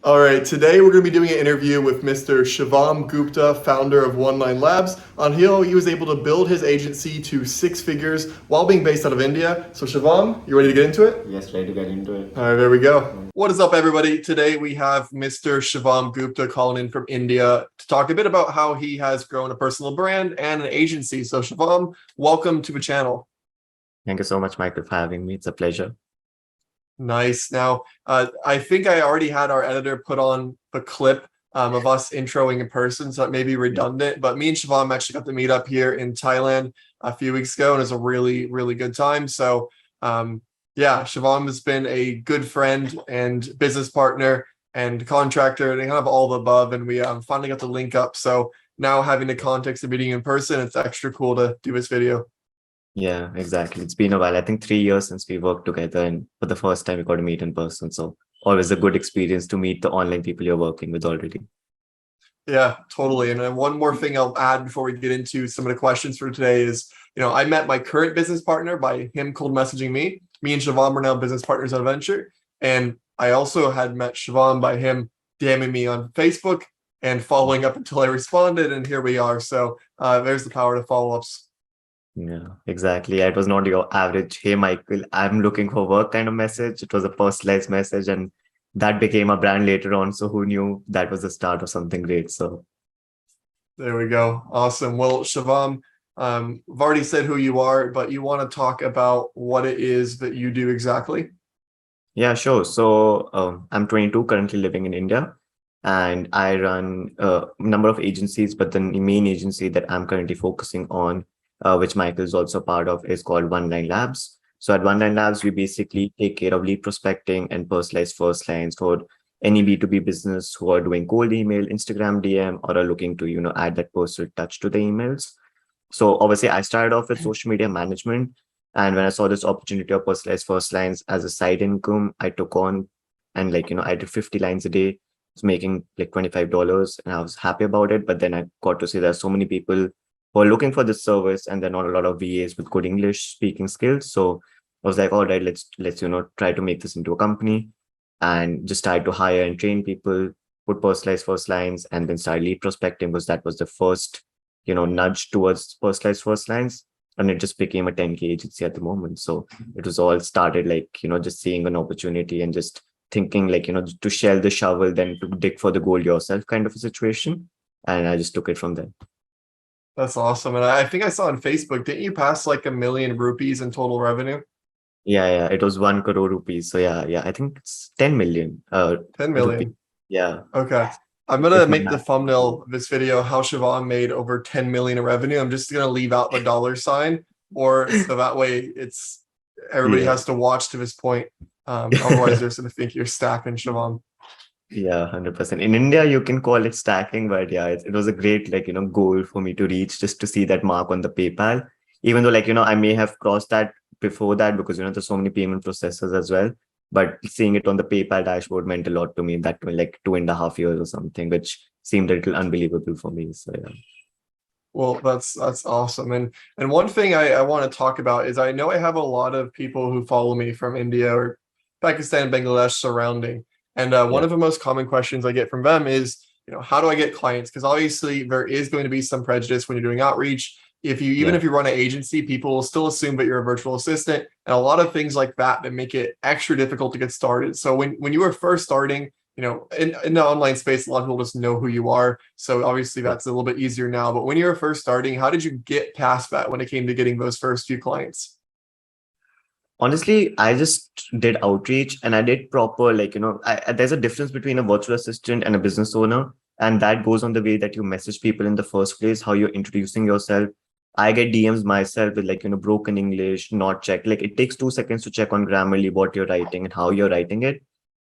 All right, today we're going to be doing an interview with Mr. Shivam Gupta, founder of One Line Labs. On how he was able to build his agency to six figures while being based out of India. So, Shivam, you ready to get into it? Yes, try to get into it. All right, there we go. What is up, everybody? Today we have Mr. Shivam Gupta calling in from India to talk a bit about how he has grown a personal brand and an agency. So, Shivam, welcome to the channel. Thank you so much, Michael, for having me. It's a pleasure. Nice. Now, I think I already had our editor put on the clip of us introing in person, so it may be redundant. But me and Shivam actually got to meet up here in Thailand a few weeks ago, and it was a really, really good time. So, yeah, Shivam has been a good friend and business partner and contractor, and kind of all the above. And we finally got to link up. So now having the context of meeting in person, it's extra cool to do this video. Yeah, exactly. It's been a while. I think 3 years since we worked together, and for the first time we got to meet in person. So always a good experience to meet the online people you're working with already. Yeah, totally. And then one more thing I'll add before we get into some of the questions for today is, I met my current business partner by him cold messaging me. Me and Shivam are now business partners on a venture. And I also had met Shivam by him DMing me on Facebook and following up until I responded. And here we are. So there's the power to follow-ups. Yeah, exactly. It was not your average, hey, Michael, I'm looking for work kind of message. It was a personalized message, and that became a brand later on. So who knew that was the start of something great? So There we go. Awesome. Well, Shivam, I've already said who you are, but you want to talk about what it is that you do exactly? yeah, sure. So I'm 22, currently living in India, and I run a number of agencies, but the main agency that I'm currently focusing on, which Michael is also part of, is called One Line Labs. So at One Line Labs, we basically take care of lead prospecting and personalized first lines for any B2B business who are doing cold email, Instagram DM, or are looking to, add that personal touch to the emails. So obviously, I started off with social media management. And when I saw this opportunity of personalized first lines as a side income, I took on, and I did 50 lines a day. It's making like $25, and I was happy about it. But then I got to see there are so many people who are looking for this service, and there are not a lot of VAs with good English speaking skills. So I was like, all right, let's try to make this into a company, and just try to hire and train people, put personalized first lines, and then start lead prospecting, because that was the first nudge towards personalized first lines. And it just became a 10K agency at the moment. So it was all started just seeing an opportunity and just thinking to shell the shovel, then to dig for the gold yourself kind of a situation. And I just took it from there. That's awesome. And I think I saw on Facebook, didn't you pass like 1 million rupees in total revenue? Yeah. It was 1 crore rupees. So yeah. I think it's 10 million 10 rupees. million. Yeah. Okay. I'm gonna If my make the math. thumbnail of this video how Shivam made over 10 million in revenue. I'm just gonna leave out the dollar sign, or so that way it's everybody Yeah. has to watch to this point. Otherwise, they're gonna think you're stacking Shivam. Yeah, 100%. In India, you can call it stacking, but yeah, it was a great, goal for me to reach, just to see that mark on the PayPal. Even though, I may have crossed that before that, because, there's so many payment processors as well. But seeing it on the PayPal dashboard meant a lot to me. That was like 2.5 years or something, which seemed a little unbelievable for me. So yeah. Well, that's awesome. And one thing I want to talk about is I know I have a lot of people who follow me from India or Pakistan, Bangladesh surrounding. And one Yeah. of the most common questions I get from them is, how do I get clients? Because obviously there is going to be some prejudice when you're doing outreach. Even Yeah. if you run an agency, people will still assume that you're a virtual assistant, and a lot of things like that make it extra difficult to get started. So when you were first starting, in the online space, a lot of people just know who you are. So obviously Yeah. that's a little bit easier now. But when you were first starting, how did you get past that when it came to getting those first few clients? Honestly, I just did outreach, and I did proper, there's a difference between a virtual assistant and a business owner. And that goes on the way that you message people in the first place, how you're introducing yourself. I get DMs myself with broken English, not checked. Like it takes 2 seconds to check on Grammarly what you're writing and how you're writing it.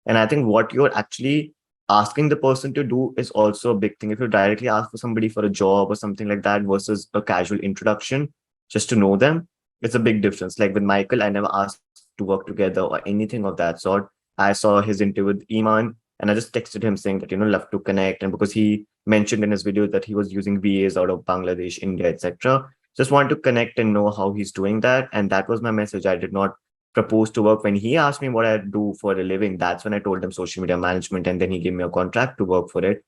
And I think what you're actually asking the person to do is also a big thing. If you directly ask for somebody for a job or something like that versus a casual introduction, just to know them, it's a big difference. Like with Michael, I never asked to work together or anything of that sort. I saw his interview with Iman, and I just texted him saying that, love to connect. And because he mentioned in his video that he was using VAs out of Bangladesh, India, etc. Just want to connect and know how he's doing that. And that was my message. I did not proposed to work. When he asked me what I do for a living, that's when I told him social media management, and then he gave me a contract to work for it.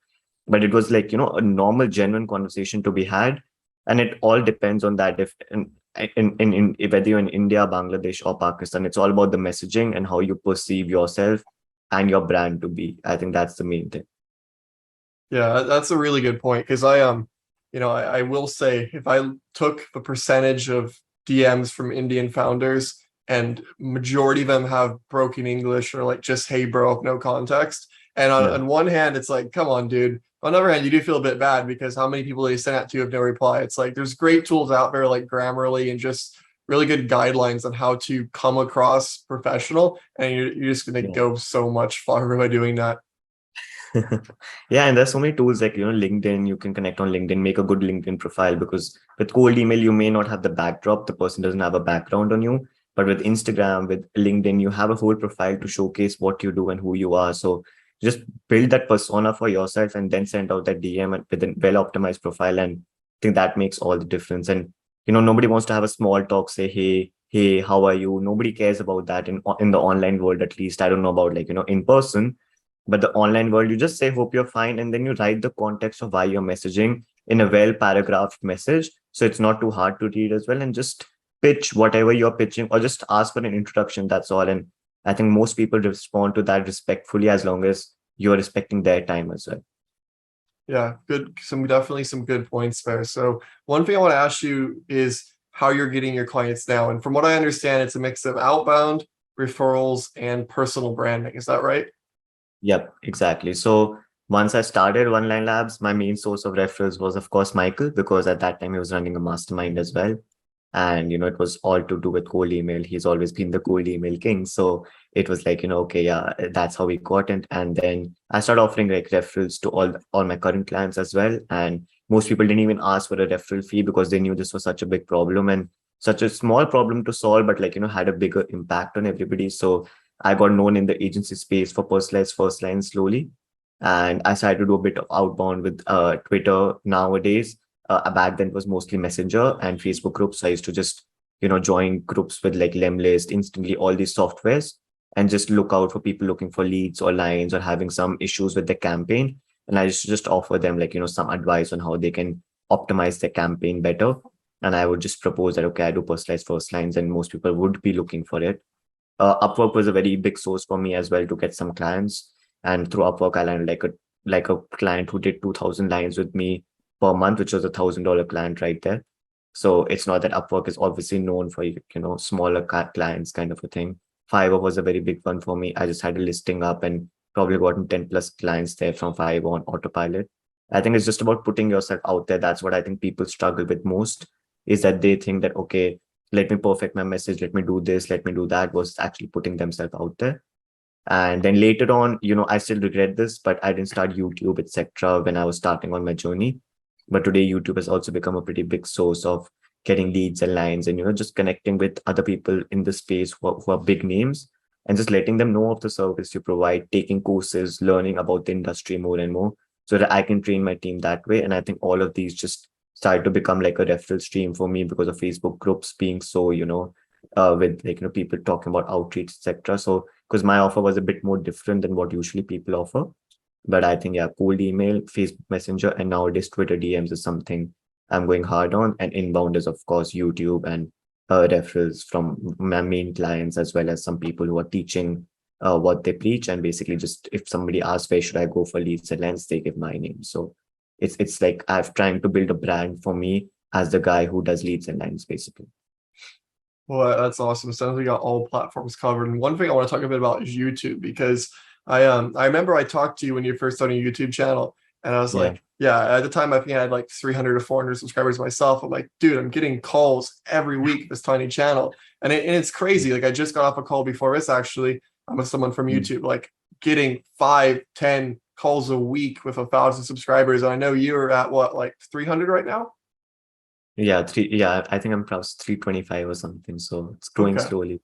But it was like, a normal, genuine conversation to be had. And it all depends on that. If in whether you're in India, Bangladesh, or Pakistan, it's all about the messaging and how you perceive yourself and your brand to be. I think that's the main thing. Yeah, that's a really good point because I will say if I took the percentage of DMs from Indian founders and majority of them have broken English or like just hey bro, no context. And Yeah. on one hand, it's like, come on, dude. On the other hand, you do feel a bit bad because how many people they send that to have no reply? It's like there's great tools out there like Grammarly and just really good guidelines on how to come across professional, and you're just gonna Yeah. go so much farther by doing that. Yeah, and there's so many tools like LinkedIn. You can connect on LinkedIn, make a good LinkedIn profile, because with cold email you may not have the backdrop. The person doesn't have a background on you, but with Instagram, with LinkedIn, you have a whole profile to showcase what you do and who you are. So just build that persona for yourself and then send out that DM and with a well optimized profile. And I think that makes all the difference. And nobody wants to have a small talk, say, hey, how are you? Nobody cares about that in the online world, at least. I don't know about like, in person, but the online world, you just say, hope you're fine. And then you write the context of why you're messaging in a well paragraphed message. So it's not too hard to read as well. And just pitch whatever you're pitching or just ask for an introduction. That's all. And I think most people respond to that respectfully as long as you're respecting their time as well. Yeah, good. Definitely some good points there. So one thing I want to ask you is how you're getting your clients now. And from what I understand, it's a mix of outbound, referrals, and personal branding. Is that right? Yep, exactly. So once I started One Line Labs, my main source of referrals was, of course, Michael, because at that time he was running a mastermind as well. And, it was all to do with cold email. He's always been the cold email king. So it was like, okay, yeah, that's how we got it. And then I started offering like referrals to all my current clients as well. And most people didn't even ask for a referral fee because they knew this was such a big problem and such a small problem to solve, but like, had a bigger impact on everybody. So I got known in the agency space for personalized first line slowly. And I started to do a bit of outbound with Twitter nowadays. Back then it was mostly Messenger and Facebook groups. I used to just, join groups with like Lemlist, instantly all these softwares, and just look out for people looking for leads or lines or having some issues with the campaign. And I used to just offer them like, some advice on how they can optimize their campaign better. And I would just propose that, okay, I do personalized first lines, and most people would be looking for it. Upwork was a very big source for me as well to get some clients. And through Upwork, I landed like a client who did 2,000 lines with me per month, which was $1,000 client right there. So it's not that Upwork is obviously known for smaller clients kind of a thing. Fiverr was a very big one for me. I just had a listing up and probably gotten 10 plus clients there from Fiverr on autopilot. I think it's just about putting yourself out there. That's what I think people struggle with most, is that they think that, okay, let me perfect my message, let me do this, let me do that, was actually putting themselves out there. And then later on, I still regret this, but I didn't start YouTube, etc. when I was starting on my journey. But today, YouTube has also become a pretty big source of getting leads and lines and, just connecting with other people in the space who are big names and just letting them know of the service you provide, taking courses, learning about the industry more and more so that I can train my team that way. And I think all of these just started to become like a referral stream for me because of Facebook groups being so, with like, people talking about outreach, etc. So, because my offer was a bit more different than what usually people offer. But I think, yeah, cold email, Facebook Messenger, and nowadays Twitter DMs is something I'm going hard on. And inbound is, of course, YouTube and referrals from my main clients, as well as some people who are teaching what they preach. And basically, just if somebody asks, where should I go for leads and lands, they give my name. So it's like I've trying to build a brand for me as the guy who does leads and lands, basically. Well, that's awesome. Sounds like we got all platforms covered. And one thing I want to talk a bit about is YouTube because I remember I talked to you when you first started your YouTube channel, and I was Yeah. like, yeah, at the time I think I had like 300 to 400 subscribers myself. I'm like, dude, I'm getting calls every week this tiny channel, and it's crazy. Like I just got off a call before this actually. I'm with someone from Mm. YouTube, like getting 5, 10 calls a week with 1,000 subscribers. And I know you're at what, like 300 right now? Yeah, I think I'm plus 325 or something. So it's growing Okay. slowly.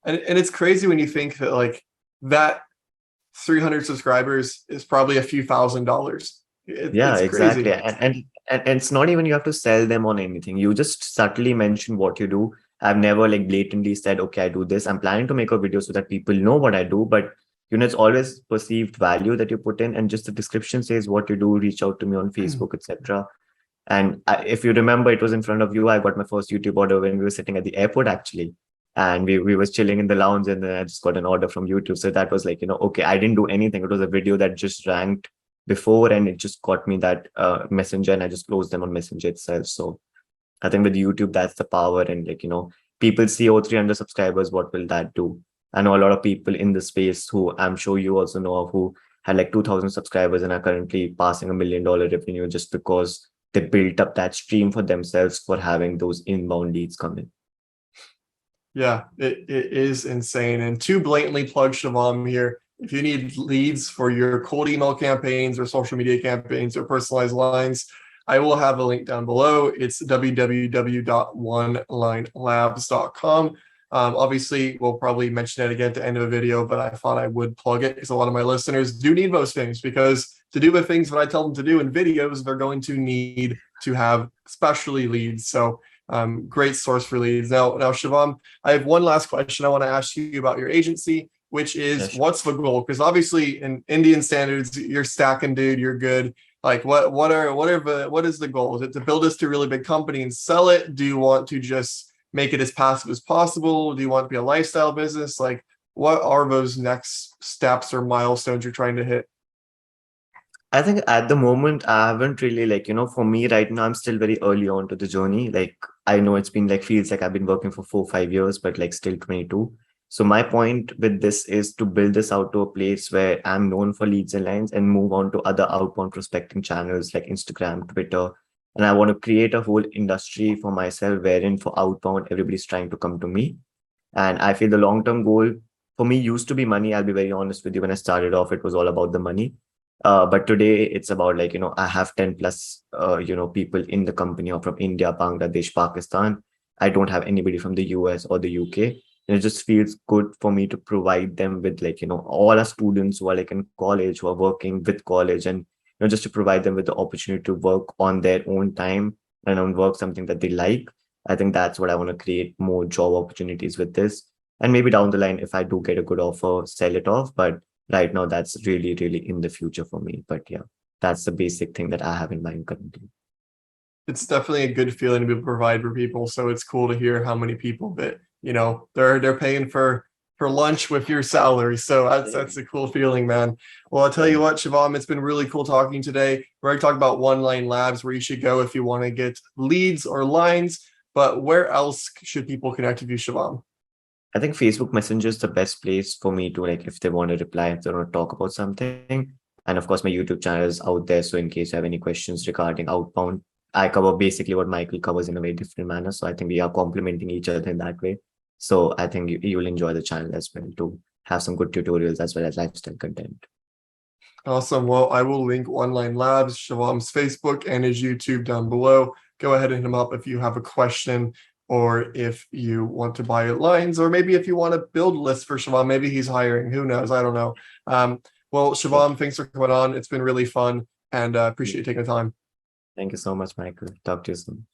And it's crazy when you think that like that 300 subscribers is probably a few $1,000s. Yeah, It's exactly. crazy. And it's not even you have to sell them on anything. You just subtly mention what you do, I've never like blatantly said, okay, I do this. I'm planning to make a video so that people know what I do, but it's always perceived value that you put in, and just the description says what you do, reach out to me on Facebook, etc. And if you remember, it was in front of you. I got my first YouTube order when we were sitting at the airport, actually. And we was chilling in the lounge, and then I just got an order from YouTube. So that was like, okay, I didn't do anything. It was a video that just ranked before, and it just got me that Messenger, and I just closed them on Messenger itself. So I think with YouTube, that's the power. And like, people see, oh, 300 subscribers, what will that do? I know a lot of people in the space who I'm sure you also know of, who had like 2,000 subscribers and are currently passing $1 million revenue just because they built up that stream for themselves for having those inbound leads come in. Yeah, it is insane. And to blatantly plug Shivam here, if you need leads for your cold email campaigns or social media campaigns or personalized lines, I will have a link down below. It's www.onelinelabs.com. Obviously, we'll probably mention it again at the end of the video, but I thought I would plug it because a lot of my listeners do need those things, because to do the things that I tell them to do in videos, they're going to need to have specialty leads. So great source for leads. Now, Shivam, I have one last question I want to ask you about your agency, which is, what's the goal? Because obviously in Indian standards, you're stacking, dude, you're good. Like what is the goal? Is it to build this to a really big company and sell it? Do you want to just make it as passive as possible? Do you want to be a lifestyle business? Like, what are those next steps or milestones you're trying to hit? I think at the moment, I haven't really for me right now, I'm still very early on to the journey. Like, I know it's been feels like I've been working for 4 or 5 years, but still 22. So my point with this is to build this out to a place where I'm known for leads and lines and move on to other outbound prospecting channels like Instagram, Twitter. And I want to create a whole industry for myself wherein for outbound, everybody's trying to come to me. And I feel the long-term goal for me used to be money. I'll be very honest with you. When I started off, it was all about the money. But today it's about I have 10 plus, people in the company or from India, Bangladesh, Pakistan. I don't have anybody from the US or the UK. And it just feels good for me to provide them with all our students who are in college, who are working with college, and just to provide them with the opportunity to work on their own time and on work something that they like. I think that's what I want to create, more job opportunities with this. And maybe down the line, if I do get a good offer, sell it off. But right now, that's really, really in the future for me. But yeah, that's the basic thing that I have in mind currently. It's definitely a good feeling to be able to provide for people. So it's cool to hear how many people that, they're paying for lunch with your salary. So that's a cool feeling, man. Well, I'll tell you what, Shivam, it's been really cool talking today. We're going to talk about One Line Labs, where you should go if you want to get leads or lines. But where else should people connect with you, Shivam? I think Facebook Messenger is the best place for me to if they want to reply, if they want to talk about something. And of course, my YouTube channel is out there. So in case you have any questions regarding outbound, I cover basically what Michael covers in a very different manner. So I think we are complementing each other in that way. So I think you'll enjoy the channel as well to have some good tutorials as well as lifestyle content. Awesome. Well, I will link One Line Labs, Shivam's Facebook, and his YouTube down below. Go ahead and hit him up if you have a question, or if you want to buy lines, or maybe if you want to build lists for Shivam. Maybe he's hiring. Who knows? I don't know. Well, Shivam, thanks for coming on. It's been really fun, and appreciate you taking the time. Thank you so much, Michael. Talk to you soon.